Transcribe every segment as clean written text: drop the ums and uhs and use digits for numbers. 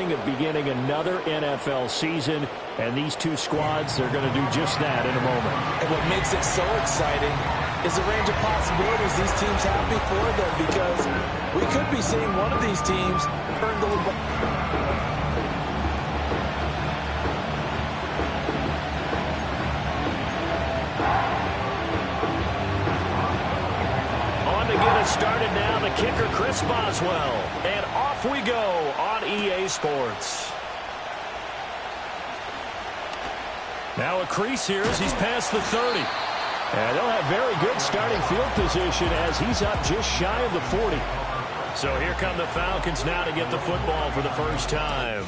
feeling of beginning another NFL season, and these two squads are going to do just that in a moment. And what makes it so exciting is the range of possibilities these teams have before them, because we could be seeing one of these teams earn the On to get us started now, the kicker Chris Boswell. And off we go on EA Sports. Now a crease here as he's past the 30. And they'll have very good starting field position as he's up just shy of the 40. So here come the Falcons now to get the football for the first time.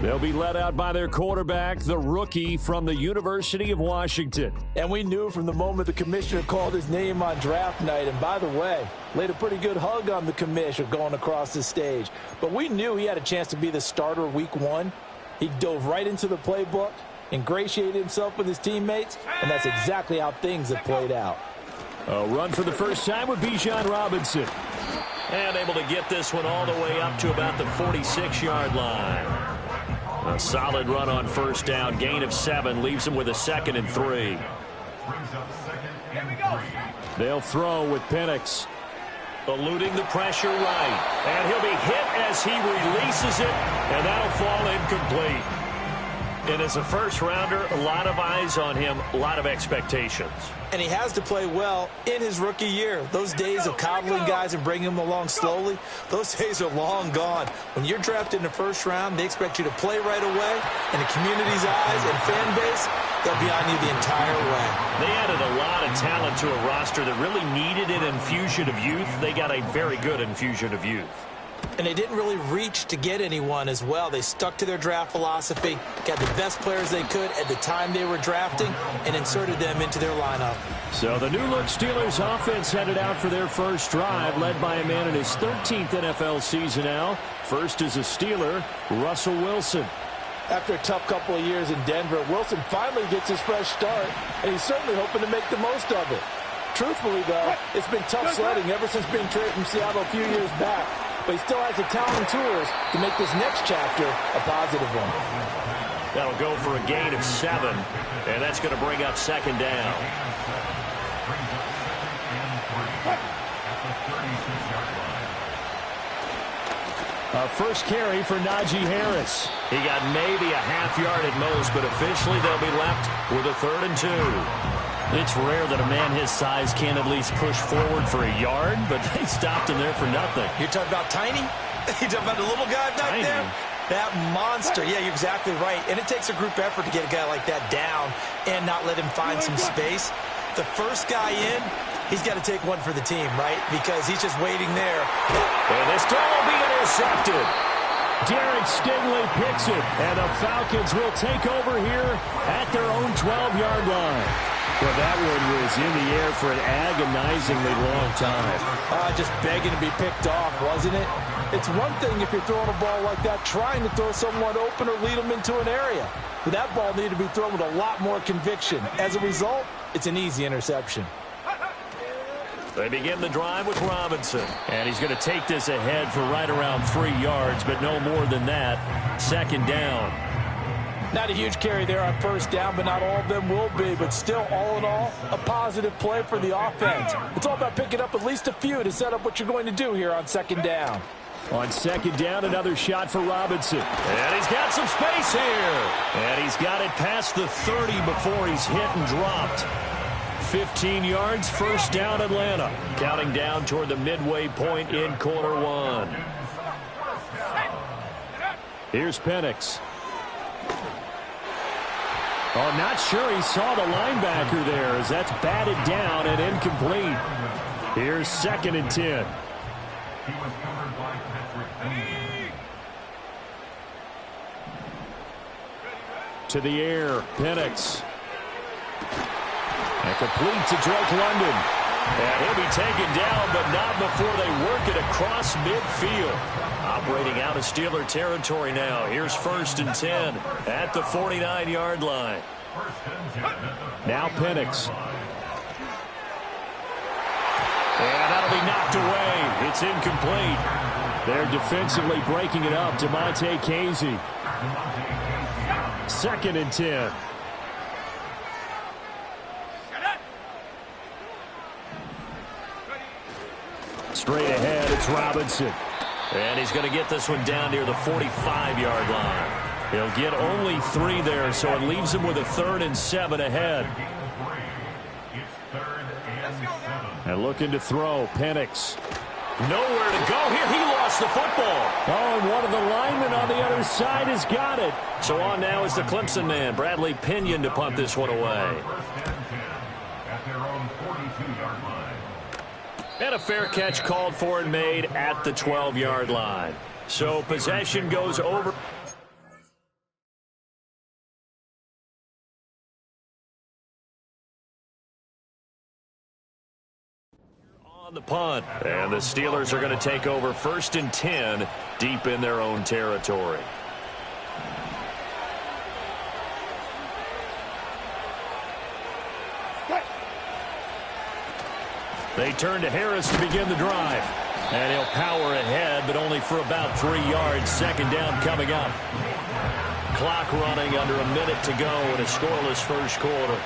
They'll be led out by their quarterback, the rookie from the University of Washington. And we knew from the moment the commissioner called his name on draft night, and by the way, laid a pretty good hug on the commissioner going across the stage. But we knew he had a chance to be the starter week 1. He dove right into the playbook, ingratiated himself with his teammates, and that's exactly how things have played out. A run for the first time with Bijan Robinson. And able to get this one all the way up to about the 46-yard line. A solid run on first down. Gain of 7 leaves him with a 2nd and 3. They'll throw with Penix. Eluding the pressure right. And he'll be hit as he releases it. And that'll fall incomplete. And as a first-rounder, a lot of eyes on him, a lot of expectations. And he has to play well in his rookie year. Those days of coddling guys and bringing them along slowly, those days are long gone. When you're drafted in the first round, they expect you to play right away. And the community's eyes and fan base, they'll be on you the entire way. They added a lot of talent to a roster that really needed an infusion of youth. They got a very good infusion of youth. And they didn't really reach to get anyone as well. They stuck to their draft philosophy, got the best players they could at the time they were drafting, and inserted them into their lineup. So the new-look Steelers offense headed out for their first drive, led by a man in his 13th NFL season now. First is a Steeler, Russell Wilson. After a tough couple of years in Denver, Wilson finally gets his fresh start, and he's certainly hoping to make the most of it. Truthfully, though, it's been tough sledding ever since being traded from Seattle a few years back. But he still has the talent and tools to make this next chapter a positive one. That'll go for a gain of 7, and that's going to bring up 2nd down. First carry for Najee Harris. He got maybe a half yard at most, but officially they'll be left with a 3rd and 2. It's rare that a man his size can at least push forward for a yard, but they stopped him there for nothing. You're talking about tiny? You're talking about the little guy back there? That monster. Yeah, you're exactly right. And it takes a group effort to get a guy like that down and not let him find some space. The first guy in, he's got to take one for the team, right? Because he's just waiting there. And this throw will be intercepted. Derek Stingley picks it, and the Falcons will take over here at their own 12-yard line. Well, that one was in the air for an agonizingly long time. Just begging to be picked off, wasn't it? It's one thing if you're throwing a ball like that, trying to throw someone open or lead them into an area. But that ball needed to be thrown with a lot more conviction. As a result, it's an easy interception. They begin the drive with Robinson. And he's going to take this ahead for right around 3 yards, but no more than that. 2nd down. Not a huge carry there on first down, but not all of them will be. But still, all in all, a positive play for the offense. It's all about picking up at least a few to set up what you're going to do here on 2nd down. On 2nd down, another shot for Robinson. And he's got some space here. And he's got it past the 30 before he's hit and dropped. 15 yards, 1st down Atlanta. Counting down toward the midway point in quarter 1. Here's Penix. Oh, not sure he saw the linebacker there as that's batted down and incomplete. Here's 2nd and 10. To the air, Penix. And complete to Drake London. And he'll be taken down, but not before they work it across midfield. Operating out of Steeler territory now. Here's 1st and 10 at the 49-yard line. Now Penix. And that'll be knocked away. It's incomplete. They're defensively breaking it up to Monte Casey. 2nd and 10. Straight ahead, it's Robinson. And he's going to get this one down near the 45-yard line. He'll get only 3 there, so it leaves him with a 3rd and 7 ahead. And looking to throw, Penix. Nowhere to go here. He lost the football. Oh, and one of the linemen on the other side has got it. So on now is the Clemson man, Bradley Pinion, to punt this one away. And a fair catch called for and made at the 12-yard line. So possession goes over. On the punt. And the Steelers are going to take over 1st and 10 deep in their own territory. They turn to Harris to begin the drive. And he'll power ahead, but only for about 3 yards. 2nd down coming up. Clock running under a minute to go in a scoreless first quarter.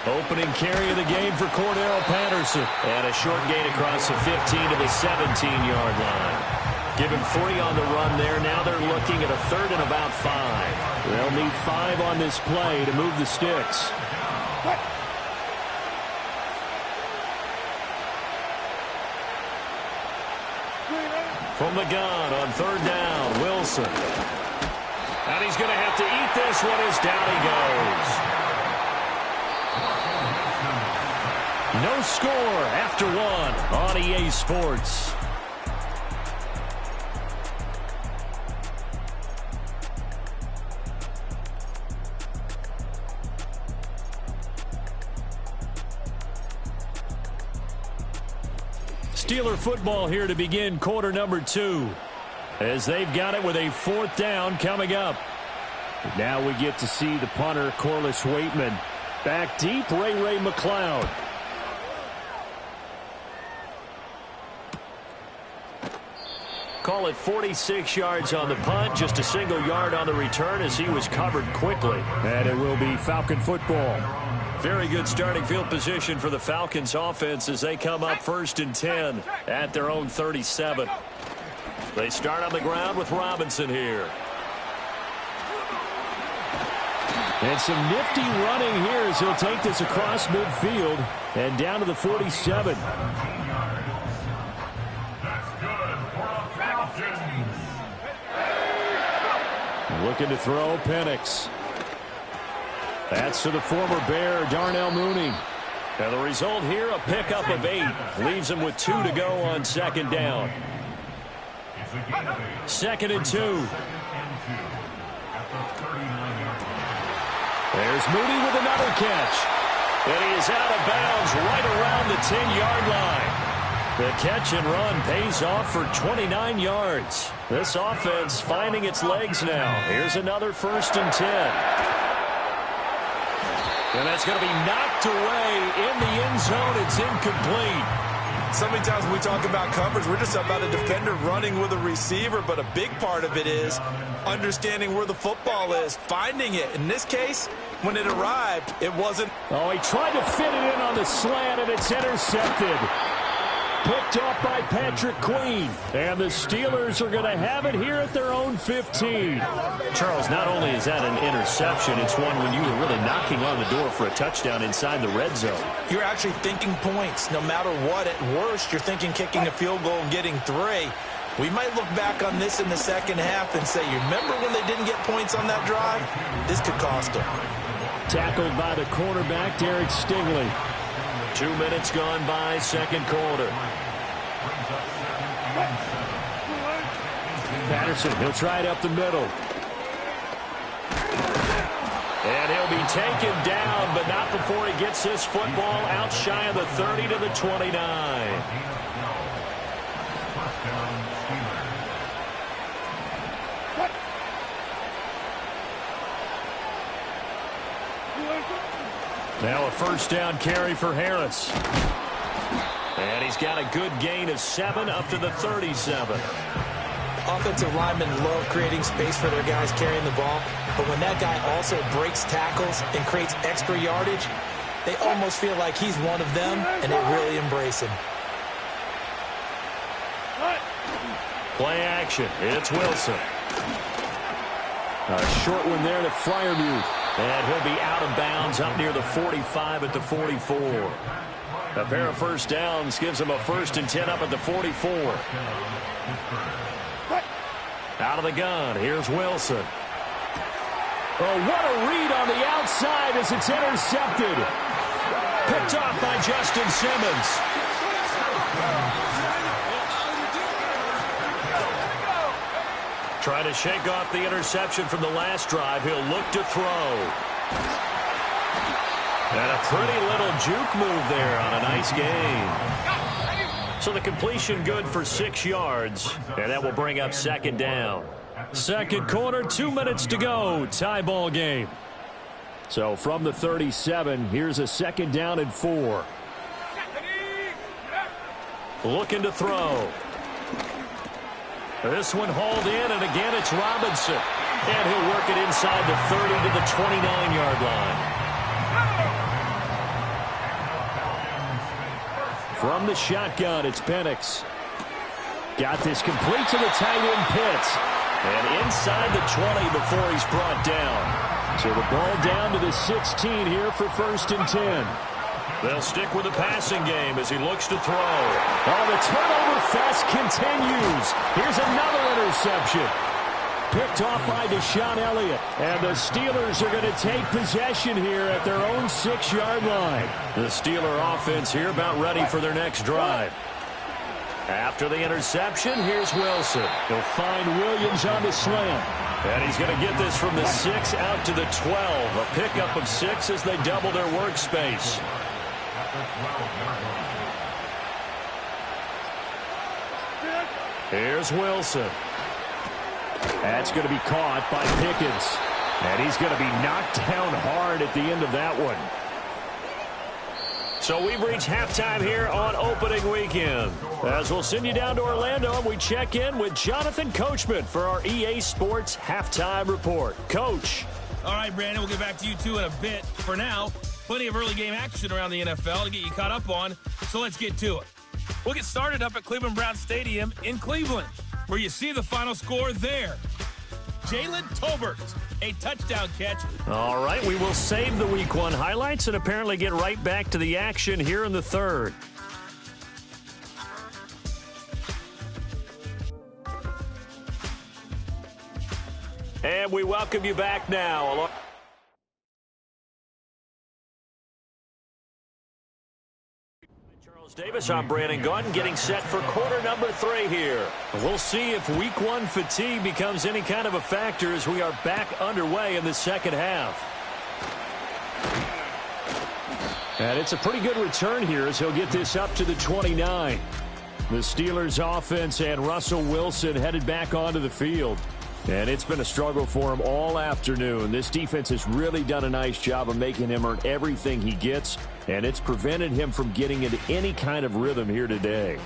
Opening carry of the game for Cordero Patterson. And a short gain across the 15 to the 17-yard line. Give him 3 on the run there. Now they're looking at a 3rd and about 5. They'll need 5 on this play to move the sticks. From the gun on 3rd down, Wilson. And he's going to have to eat this one as down he goes. No score after 1 on EA Sports. Steeler football here to begin quarter number 2. As they've got it with a 4th down coming up. Now we get to see the punter, Corliss Waitman. Back deep, Ray McLeod. Call it 46 yards on the punt, just a single yard on the return as he was covered quickly. And it will be Falcon football. Very good starting field position for the Falcons offense as they come up 1st and 10 at their own 37. They start on the ground with Robinson here. And some nifty running here as he'll take this across midfield and down to the 47. Looking to throw, Penix. That's to the former Bear, Darnell Mooney. And the result here, a pickup of 8. Leaves him with 2 to go on 2nd down. 2nd and 2. There's Mooney with another catch. And he is out of bounds right around the 10-yard line. The catch and run pays off for 29 yards. This offense finding its legs now. Here's another 1st and 10. And that's going to be knocked away in the end zone. It's incomplete. So many times when we talk about coverage, we're just about a defender running with a receiver, but a big part of it is understanding where the football is, finding it. In this case, when it arrived, it wasn't. Oh, he tried to fit it in on the slant, and it's intercepted. Picked off by Patrick Queen. And the Steelers are going to have it here at their own 15. Charles, not only is that an interception, it's one when you were really knocking on the door for a touchdown inside the red zone. You're actually thinking points. No matter what, at worst, you're thinking kicking a field goal and getting 3. We might look back on this in the second half and say, you remember when they didn't get points on that drive? This could cost them. Tackled by the cornerback, Derek Stingley. 2 minutes gone by, second quarter. Patterson, he'll try it up the middle. And he'll be taken down, but not before he gets this football out shy of the 30 to the 29. Now a 1st down carry for Harris. And he's got a good gain of 7 up to the 37. Offensive linemen love creating space for their guys carrying the ball, but when that guy also breaks tackles and creates extra yardage, they almost feel like he's one of them, and they really embrace him. Play action. It's Wilson. A short one there to Freiermuth. And he'll be out of bounds up near the 45 at the 44. A pair of first downs gives him a 1st and 10 up at the 44. Out of the gun. Here's Wilson. Oh, what a read on the outside as it's intercepted. Picked off by Justin Simmons. Trying to shake off the interception from the last drive. He'll look to throw. And a pretty little juke move there on a nice gain. So the completion good for 6 yards. And that will bring up 2nd down. Second quarter, 2 minutes to go. Tie ball game. So from the 37, here's a 2nd down and 4. Looking to throw. This one hauled in, and again it's Robinson. And he'll work it inside the 30 to the 29-yard line. From the shotgun, it's Penix. Got this complete to the tight end Pitts. And inside the 20 before he's brought down. So the ball down to the 16 here for 1st and 10. They'll stick with the passing game as he looks to throw. Oh, the turnover fest continues. Here's another interception. Picked off by Deshaun Elliott. And the Steelers are going to take possession here at their own 6-yard line. The Steeler offense here about ready for their next drive. After the interception, here's Wilson. He'll find Williams on the slant. And he's going to get this from the 6 out to the 12. A pickup of 6 as they double their workspace. Here's Wilson. That's going to be caught by Pickens. And he's going to be knocked down hard at the end of that one. So we've reached halftime here on opening weekend. As we'll send you down to Orlando, and we check in with Jonathan Coachman for our EA Sports Halftime Report. Coach. All right, Brandon, we'll get back to you two in a bit. For now, plenty of early game action around the NFL to get you caught up on, so let's get to it. We'll get started up at Cleveland Browns Stadium in Cleveland, where you see the final score there. Jalen Tolbert, a touchdown catch. All right, we will save the Week 1 highlights and apparently get right back to the action here in the 3rd. And we welcome you back now. Davis, I'm Brandon Gunn, getting set for quarter number 3 here. We'll see if Week 1 fatigue becomes any kind of a factor as we are back underway in the second half. And it's a pretty good return here as he'll get this up to the 29. The Steelers offense and Russell Wilson headed back onto the field. And it's been a struggle for him all afternoon. This defense has really done a nice job of making him earn everything he gets, and it's prevented him from getting into any kind of rhythm here today.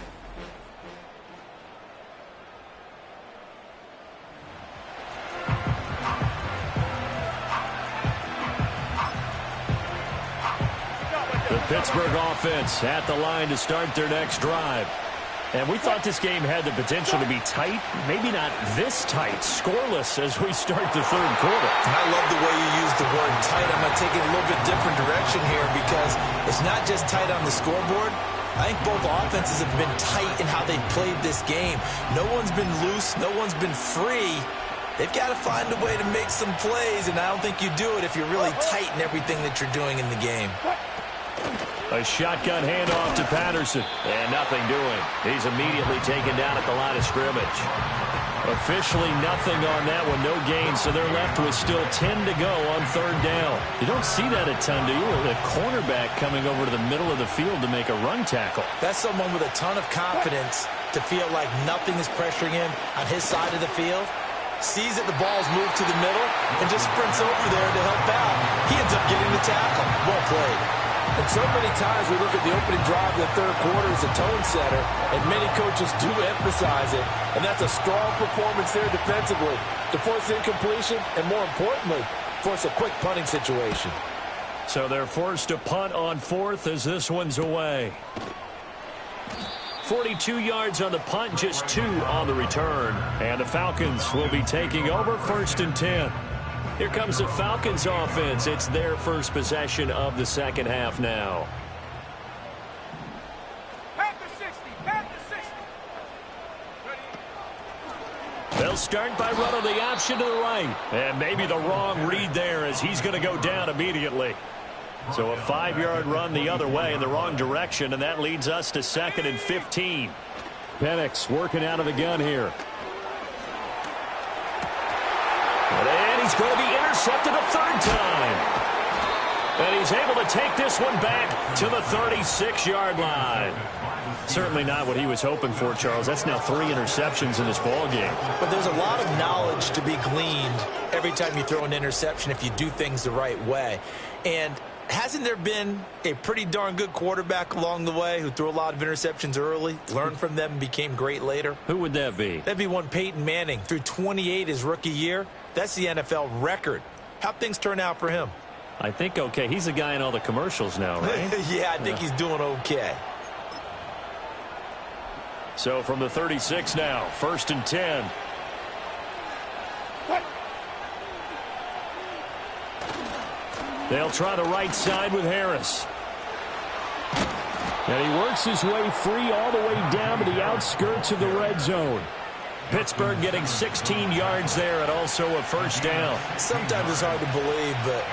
The Pittsburgh offense at the line to start their next drive. And we thought this game had the potential to be tight, maybe not this tight, scoreless as we start the 3rd quarter. I love the way you use the word tight. I'm going to take it a little bit different direction here because it's not just tight on the scoreboard. I think both offenses have been tight in how they've played this game. No one's been loose. No one's been free. They've got to find a way to make some plays, and I don't think you do it if you're really tight in everything that you're doing in the game. A shotgun handoff to Patterson. And nothing doing. He's immediately taken down at the line of scrimmage. Officially nothing on that one. No gain, so they're left with still 10 to go on 3rd down. You don't see that a ton, do you? With a cornerback coming over to the middle of the field to make a run tackle. That's someone with a ton of confidence to feel like nothing is pressuring him on his side of the field. Sees that the ball's moved to the middle and just sprints over there to help out. He ends up getting the tackle. Well played. And so many times we look at the opening drive of the third quarter as a tone setter, and many coaches do emphasize it. And that's a strong performance there defensively to force incompletion and, more importantly, force a quick punting situation. So they're forced to punt on fourth as this one's away. 42 yards on the punt, just 2 on the return. And the Falcons will be taking over 1st and 10. Here comes the Falcons offense. It's their first possession of the second half now. They'll start by running the option to the right. And maybe the wrong read there as he's going to go down immediately. So a 5-yard run the other way in the wrong direction, and that leads us to 2nd and 15. Penix working out of the gun here. And he's going to be intercepted a 3rd time. And he's able to take this one back to the 36-yard line. Certainly not what he was hoping for, Charles. That's now 3 interceptions in this ball game. But there's a lot of knowledge to be gleaned every time you throw an interception if you do things the right way. And hasn't there been a pretty darn good quarterback along the way who threw a lot of interceptions early, learned from them, and became great later? Who would that be? That'd be one Peyton Manning. Threw 28 his rookie year. That's the NFL record. How'd things turn out for him? I think okay. He's the guy in all the commercials now, right? Yeah, I think he's doing okay. So from the 36 now, 1st and 10. They'll try the right side with Harris. And he works his way free all the way down to the outskirts of the red zone. Pittsburgh getting 16 yards there and also a 1st down. Sometimes it's hard to believe, but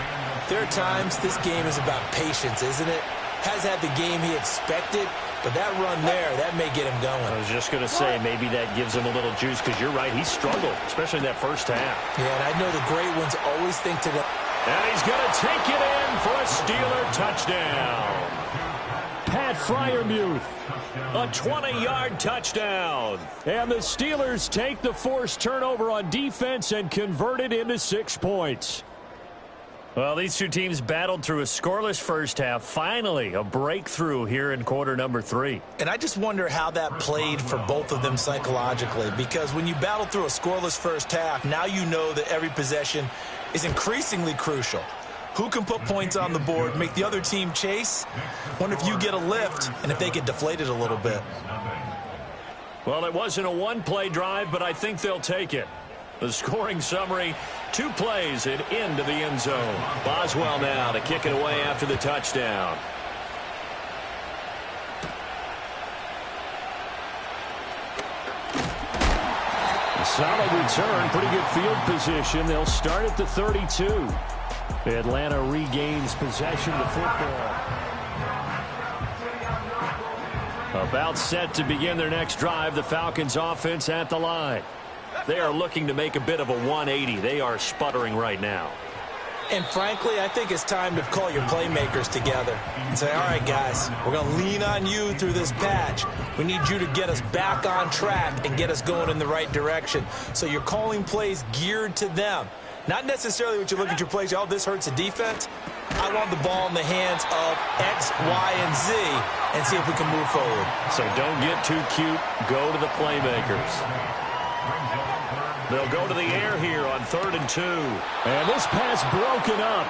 there are times this game is about patience, isn't it? Has had the game he expected, but that run there, that may get him going. I was just going to say, maybe that gives him a little juice because you're right, he struggled, especially in that first half. Yeah, and I know the great ones always think to the... And he's going to take it in for a Steeler touchdown. Pat Freiermuth, a 20-yard touchdown. And the Steelers take the forced turnover on defense and convert it into 6 points. Well, these two teams battled through a scoreless first half. Finally, a breakthrough here in quarter number 3. And I just wonder how that played for both of them psychologically, because when you battle through a scoreless first half, now you know that every possession is increasingly crucial. Who can put points on the board, make the other team chase? Wonder if you get a lift and if they get deflated a little bit. Well, it wasn't a one-play drive, but I think they'll take it. The scoring summary, 2 plays and into the end zone. Boswell now to kick it away after the touchdown. A solid return, pretty good field position. They'll start at the 32. Atlanta regains possession of the football. About set to begin their next drive, the Falcons offense at the line. They are looking to make a bit of a 180. They are sputtering right now. And frankly, I think it's time to call your playmakers together and say, all right, guys, we're going to lean on you through this patch. We need you to get us back on track and get us going in the right direction. So you're calling plays geared to them. Not necessarily when you look at your plays, oh, this hurts the defense. I want the ball in the hands of X, Y, and Z and see if we can move forward. So don't get too cute. Go to the playmakers. They'll go to the air here on 3rd and 2. And this pass broken up.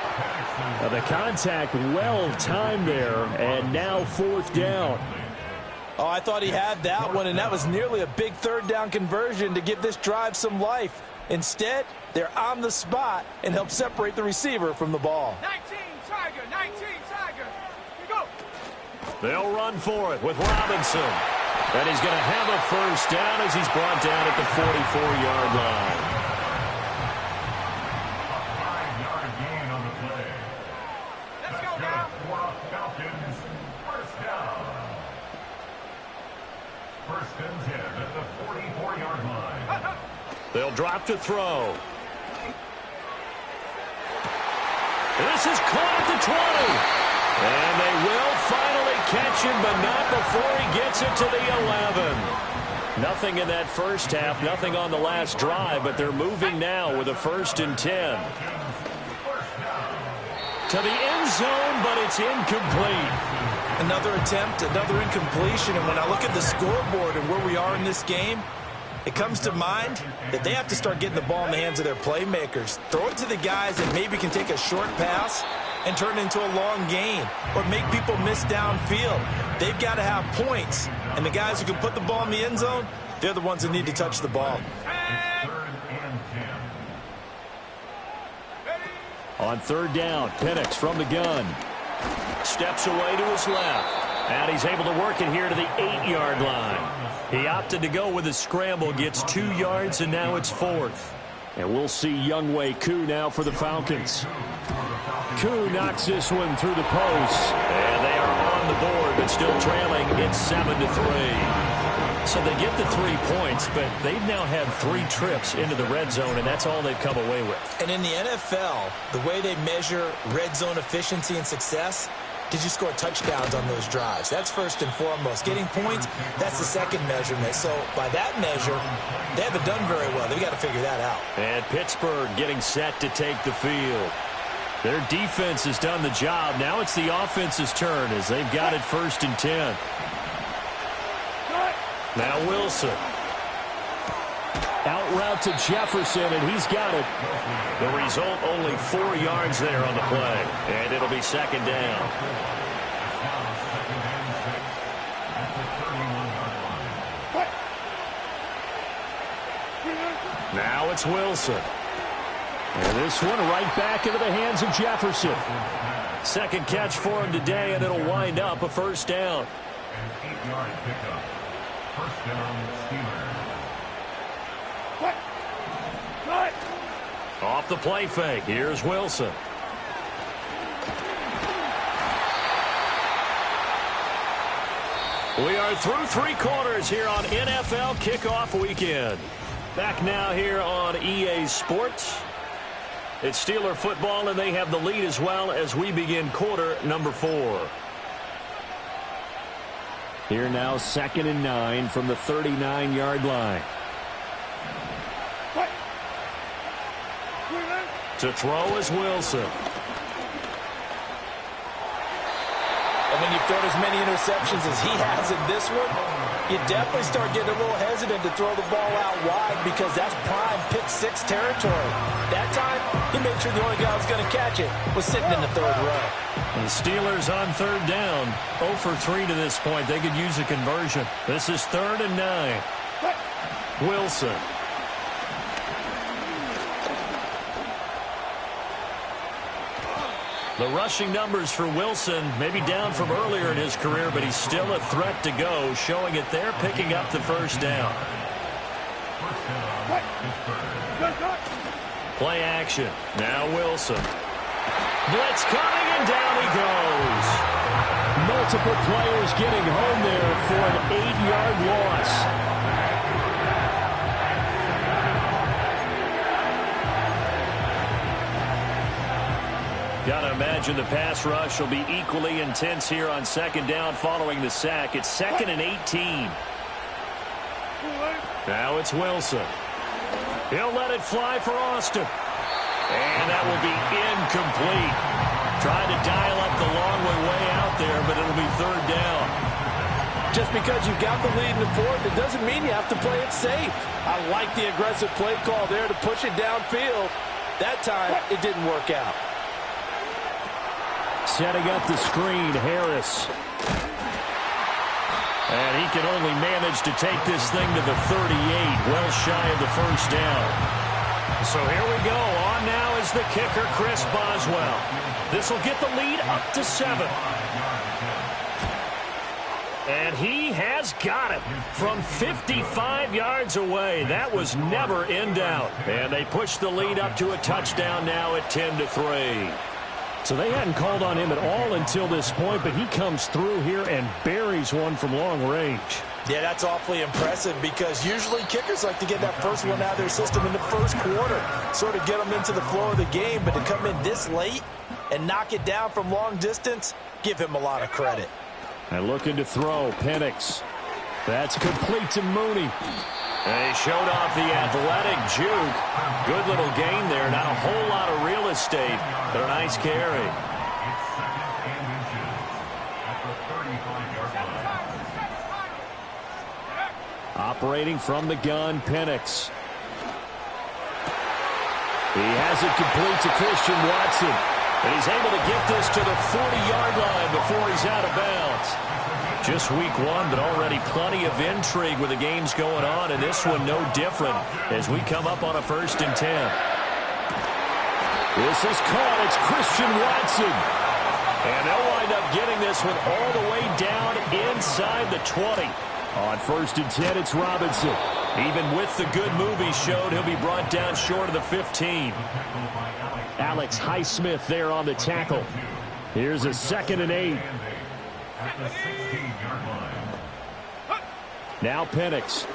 The contact well timed there, and now 4th down. Oh, I thought he had that one, and that was nearly a big 3rd down conversion to give this drive some life. Instead, they're on the spot and help separate the receiver from the ball. 19 Tiger, 19 Tiger. Here you go. They'll run for it with Robinson. And he's going to have a 1st down as he's brought down at the 44-yard line. 5-yard gain on the play. Let's go now. Falcons, 1st down. 1st and 10 at the 44-yard line. They'll drop to throw. This is caught at the 20. And they will finally catch him, but not before he gets it to the 11. Nothing in that first half, nothing on the last drive, but they're moving now with a 1st and 10. to the end zone, but it's incomplete. Another attempt, another incompletion, and when I look at the scoreboard and where we are in this game, it comes to mind that they have to start getting the ball in the hands of their playmakers. Throw it to the guys that maybe can take a short pass and turn it into a long gain or make people miss downfield. They've got to have points, and the guys who can put the ball in the end zone, they're the ones that need to touch the ball. On third down, Penix from the gun. Steps away to his left. And he's able to work it here to the 8-yard line. He opted to go with a scramble, gets 2 yards, and now it's 4th. And we'll see Younghoe Koo now for the Falcons. Koo knocks this one through the post. And they are on the board, but still trailing. It's 7-3. So they get the 3 points, but they've now had 3 trips into the red zone, and that's all they've come away with. And in the NFL, the way they measure red zone efficiency and success, did you score touchdowns on those drives? That's first and foremost. Getting points, that's the second measurement. So by that measure, they haven't done very well. They've got to figure that out. And Pittsburgh getting set to take the field. Their defense has done the job. Now it's the offense's turn as they've got it 1st and 10. Now Wilson. Out route to Jefferson, and he's got it. The result, only 4 yards there on the play. And it'll be 2nd down. Now it's Wilson. And this one right back into the hands of Jefferson. Second catch for him today, and it'll wind up a 1st down. An 8-yard pickup. 1st down, Steelers. Off the play fake. Here's Wilson. We are through 3 quarters here on NFL Kickoff Weekend. Back now here on EA Sports. It's Steeler football, and they have the lead as well as we begin quarter number 4. Here now, 2nd and 9 from the 39-yard line. To throw is Wilson. And when you've thrown as many interceptions as he has in this one, you definitely start getting a little hesitant to throw the ball out wide because that's prime pick 6 territory. That time, he made sure the only guy who was going to catch it was sitting in the 3rd row. The Steelers on 3rd down. 0 for 3 to this point. They could use a conversion. This is 3rd and 9. Wilson. The rushing numbers for Wilson, maybe down from earlier in his career, but he's still a threat to go, showing it there, picking up the 1st down. Play action. Now Wilson. Blitz coming, and down he goes. Multiple players getting home there for an 8-yard loss. Got to imagine the pass rush will be equally intense here on 2nd down following the sack. It's 2nd and 18. Now it's Wilson. He'll let it fly for Austin. And that will be incomplete. Trying to dial up the long way out there, but it'll be 3rd down. Just because you've got the lead in the 4th, it doesn't mean you have to play it safe. I like the aggressive play call there to push it downfield. That time, it didn't work out. Setting up the screen, Harris. And he can only manage to take this thing to the 38, well shy of the 1st down. So here we go. On now is the kicker, Chris Boswell. This will get the lead up to 7. And he has got it from 55 yards away. That was never in doubt. And they push the lead up to a touchdown now at 10-3. So they hadn't called on him at all until this point, but he comes through here and buries one from long range. Yeah, that's awfully impressive because usually kickers like to get that first one out of their system in the 1st quarter, sort of get them into the flow of the game, but to come in this late and knock it down from long distance, give him a lot of credit. And looking to throw, Penix. That's complete to Mooney. And he showed off the athletic juke. Good little gain there. Not a whole lot of real estate, but a nice carry. Operating from the gun, Penix. He has it complete to Christian Watson. And he's able to get this to the 40-yard line before he's out of bounds. Just week one, but already plenty of intrigue with the games going on, and this one no different as we come up on a 1st and 10. This is caught. It's Christian Watson. And they'll wind up getting this one all the way down inside the 20. On 1st and 10, it's Robinson. Even with the good move he showed, he'll be brought down short of the 15. Alex Highsmith there on the tackle. Here's a 2nd and 8. Now Penix.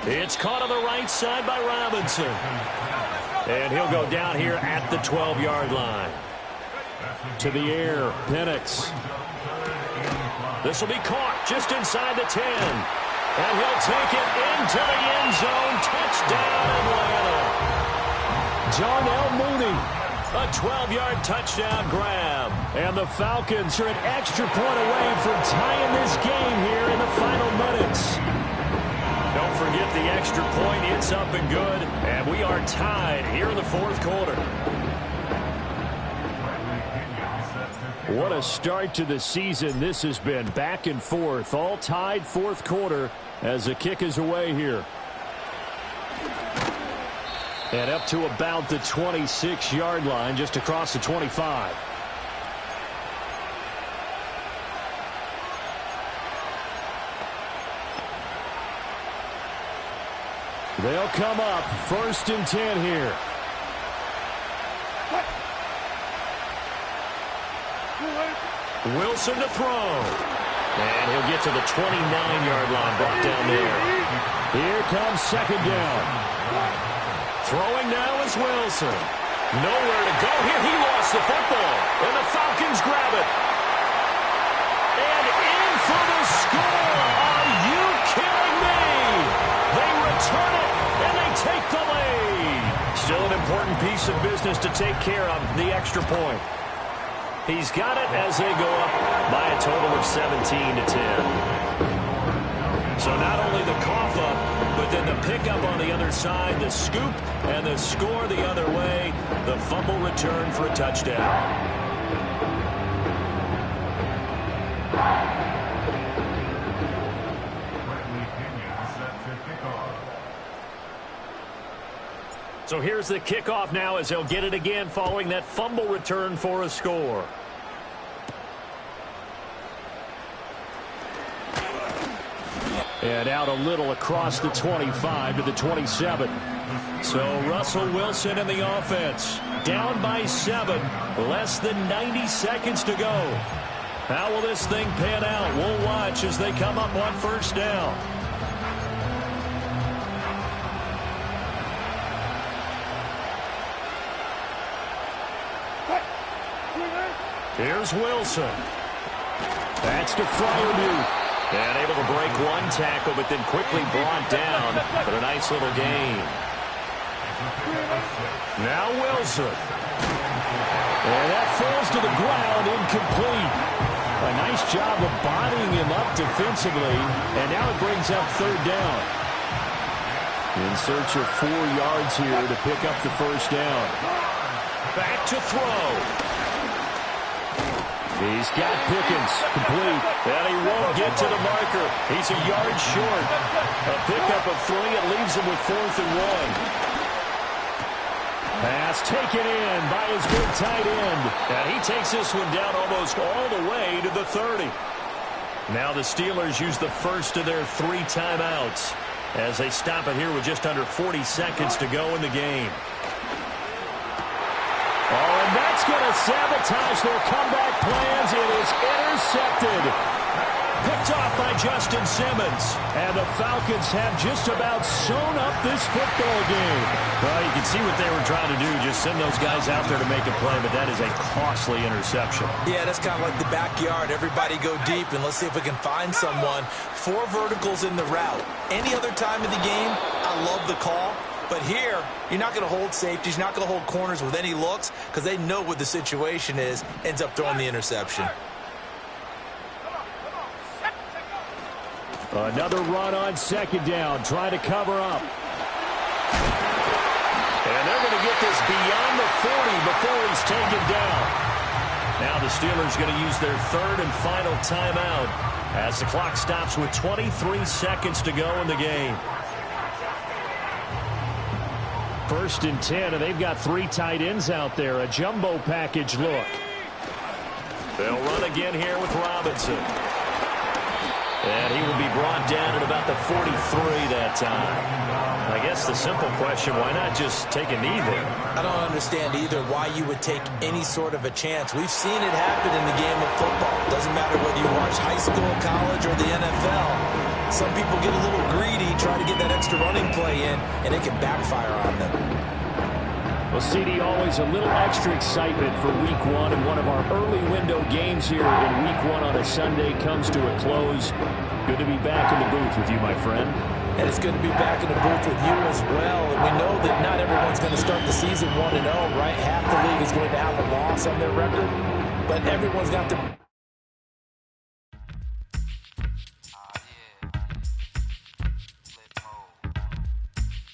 It's caught on the right side by Robinson. And he'll go down here at the 12-yard line. To the air, Penix. This will be caught just inside the 10. And he'll take it into the end zone. Touchdown, Atlanta. Darnell Mooney. A 12-yard touchdown grab. And the Falcons are an extra point away from tying this game here in the final minutes. Don't forget the extra point. It's up and good. And we are tied here in the 4th quarter. What a start to the season this has been. Back and forth. All tied 4th quarter as the kick is away here. And up to about the 26-yard line, just across the 25. They'll come up 1st and 10 here. Wilson to throw. And he'll get to the 29-yard line, brought down there. Here comes 2nd down. Throwing now is Wilson. Nowhere to go here. He lost the football. And the Falcons grab it. And in for the score. Are you kidding me? They return it, and they take the lead. Still an important piece of business to take care of, the extra point. He's got it as they go up by a total of 17 to 10. So not only the cough up, but then the pickup on the other side, the scoop, and the score the other way. The fumble return for a touchdown. So here's the kickoff now as they'll get it again following that fumble return for a score. And out a little across the 25 to the 27. So Russell Wilson in the offense. Down by 7. Less than 90 seconds to go. How will this thing pan out? We'll watch as they come up on 1st down. Here's Wilson. That's to Fryermuth. And able to break one tackle, but then quickly brought down for a nice little gain. Now Wilson. And that falls to the ground, incomplete. A nice job of bodying him up defensively. And now it brings up 3rd down. In search of 4 yards here to pick up the 1st down. Back to throw. He's got Pickens complete, and he won't get to the marker. He's a yard short. A pickup of 3. It leaves him with 4th and 1. Pass taken in by his big tight end. And he takes this one down almost all the way to the 30. Now the Steelers use the first of their 3 timeouts as they stop it here with just under 40 seconds to go in the game. Oh, and that's going to sabotage their comeback plans. It is intercepted. Picked off by Justin Simmons. And the Falcons have just about sewn up this football game. Well, you can see what they were trying to do. Just send those guys out there to make a play, but that is a costly interception. Yeah, that's kind of like the backyard. Everybody go deep, and let's see if we can find someone. 4 verticals in the route. Any other time of the game, I love the call. But here, you're not going to hold safeties. You're not going to hold corners with any looks because they know what the situation is. Ends up throwing the interception. Another run on second down, trying to cover up. And they're going to get this beyond the 40 before he's taken down. Now the Steelers going to use their third and final timeout as the clock stops with 23 seconds to go in the game. 1st and 10, and they've got 3 tight ends out there. A jumbo package look. They'll run again here with Robinson. And he will be brought down at about the 43 that time. I guess the simple question, why not just take a knee there? I don't understand either why you would take any sort of a chance. We've seen it happen in the game of football. Doesn't matter whether you watch high school, college, or the NFL. Some people get a little greedy, try to get that extra running play in, and it can backfire on them. Well, CD, always a little extra excitement for Week 1, and one of our early window games here in Week 1 on a Sunday comes to a close. Good to be back in the booth with you, my friend. And it's good to be back in the booth with you as well. And we know that not everyone's going to start the season 1-0, right? Half the league is going to have a loss on their record, but everyone's got to